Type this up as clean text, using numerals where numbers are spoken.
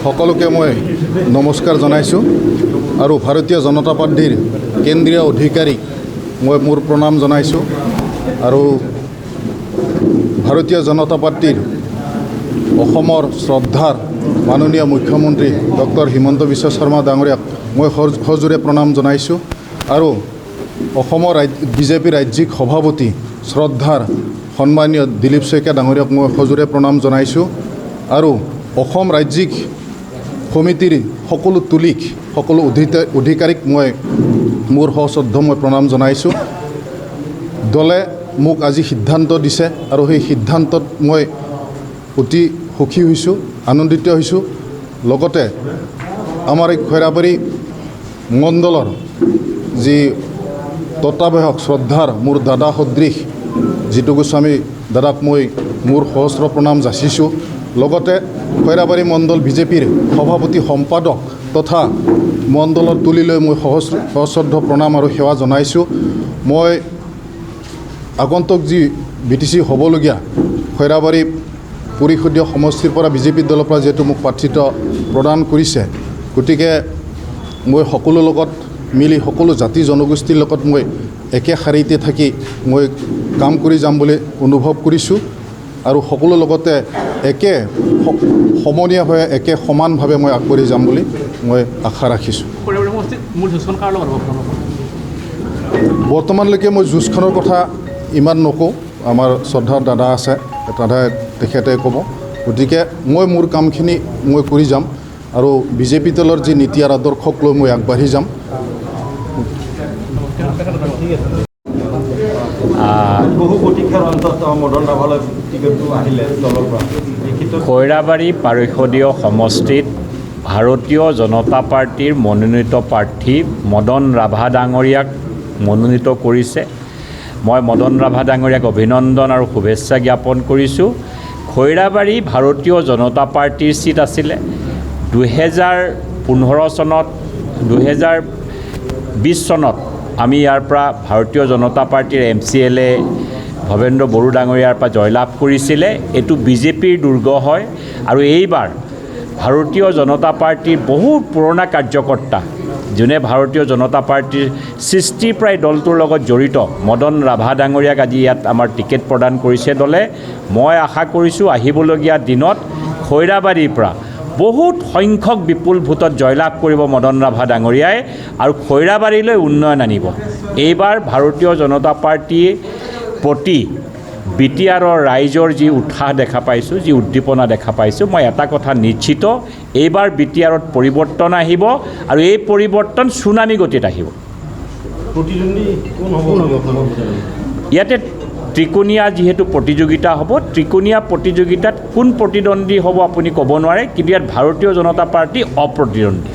সকলোকে মই নমস্কাৰ জনাইছোঁ আৰু ভাৰতীয় জনতা পাৰ্টিৰ কেন্দ্ৰীয় অধিকাৰীক মই মোৰ প্ৰণাম জনাইছোঁ আৰু ভাৰতীয় জনতা পাৰ্টিৰ অসমৰ শ্ৰদ্ধাৰ মাননীয় মুখ্যমন্ত্ৰী ডক্টৰ হিমন্ত বিশ্ব শৰ্মা ডাঙৰীয়াক মই সজোৰে প্ৰণাম জনাইছোঁ আৰু অসমৰ বিজেপি ৰাজ্যিক সভাপতি শ্ৰদ্ধাৰ সন্মানীয় দিলীপ শইকীয়া ডাঙৰীয়াক মই সজোৰে প্ৰণাম জনাইছোঁ আৰু অসম ৰাজ্যিক সমিতিৰ সকলো অধিকাৰীক মই মোৰ সশ্ৰদ্ধ মই প্ৰণাম জনাইছোঁ। দলে মোক আজি সিদ্ধান্ত দিছে আৰু সেই সিদ্ধান্তত মই অতি সুখী হৈছোঁ, আনন্দিত হৈছোঁ। লগতে আমাৰ এই খৈৰাবাৰী মণ্ডলৰ যি তত্ত্বাৱধায়ক শ্ৰদ্ধাৰ মোৰ দাদা সদৃশ জিতু গোস্বামী দাদাক মই মোৰ সহস্ৰ প্ৰণাম যাচিছোঁ। লগতে খৈৰাবাৰী মণ্ডল বিজেপিৰ সভাপতি সম্পাদক তথা মণ্ডলৰ তুলিলৈ মই সশ্ৰদ্ধ প্ৰণাম আৰু সেৱা জনাইছোঁ। মই আগন্তুক যি BTC হ'বলগীয়া খৈৰাবাৰী পৰিষদীয় সমষ্টিৰ পৰা বিজেপি দলৰ পৰা যিহেতু মোক প্ৰাৰ্থিত্ব প্ৰদান কৰিছে, গতিকে মই সকলো লগত মিলি সকলো জাতি জনগোষ্ঠীৰ লগত মই একে শাৰীতে থাকি মই কাম কৰি যাম বুলি অনুভৱ কৰিছোঁ আৰু সকলো লগতে একে সমনীয়াভাৱে একে সমানভাৱে মই আগবাঢ়ি যাম বুলি মই আশা ৰাখিছোঁ। বৰ্তমানলৈকে মই যুঁজখনৰ কথা ইমান নকওঁ, আমাৰ শ্ৰদ্ধাৰ দাদা আছে, তেখেতে ক'ব। গতিকে মই মোৰ কামখিনি মই কৰি যাম আৰু বিজেপি দলৰ যি নীতি আৰু আদৰ্শক লৈ মই আগবাঢ়ি যাম। খৈৰাবাৰী পৰিষদীয় সমষ্টিত ভাৰতীয় জনতা পাৰ্টিৰ মনোনীত প্ৰাৰ্থী মদন ৰাভা ডাঙৰীয়াক মনোনীত কৰিছে। মই মদন ৰাভা ডাঙৰীয়াক অভিনন্দন আৰু শুভেচ্ছা জ্ঞাপন কৰিছোঁ। খৈৰাবাৰী ভাৰতীয় জনতা পাৰ্টিৰ চিট আছিলে 2015 চনত 2020 চনত আমি ইয়াৰ পৰা ভাৰতীয় জনতা পাৰ্টিৰ MCLA ভৱেন্দ্ৰ বড়ো ডাঙৰীয়াৰ পৰা জয়লাভ কৰিছিলে। এইটো বিজেপিৰ দুৰ্গ হয় আৰু এইবাৰ ভাৰতীয় জনতা পাৰ্টিৰ বহুত পুৰণা কাৰ্যকৰ্তা যোনে ভাৰতীয় জনতা পাৰ্টিৰ সৃষ্টিৰ প্ৰায় দলটোৰ লগত জড়িত মদন ৰাভা ডাঙৰীয়াক আজি ইয়াত আমাৰ টিকেট প্ৰদান কৰিছে দলে। মই আশা কৰিছোঁ আহিবলগীয়া দিনত খৈৰাবাৰীৰ পৰা বহুত সংখ্যক বিপুল ভোটত জয়লাভ কৰিব মদন ৰাভা ডাঙৰীয়াই আৰু খৈৰাবাৰীলৈ উন্নয়ন আনিব। এইবাৰ ভাৰতীয় জনতা পাৰ্টিৰ প্ৰতি BTRৰ ৰাইজৰ যি উৎসাহ দেখা পাইছোঁ, যি উদ্দীপনা দেখা পাইছোঁ, মই এটা কথা নিশ্চিত, এইবাৰ BTRত পৰিৱৰ্তন আহিব আৰু এই পৰিৱৰ্তন চুনামী গতিত আহিব। ইয়াতে ত্ৰিকোণীয়া যিহেতু প্ৰতিযোগিতা হ'ব, ত্ৰিকোণীয়া প্ৰতিযোগিতাত কোন প্ৰতিদ্বন্দ্বী হ'ব আপুনি ক'ব নোৱাৰে, কিন্তু ইয়াত ভাৰতীয় জনতা পাৰ্টি অপ্ৰতিদ্বন্দ্বী।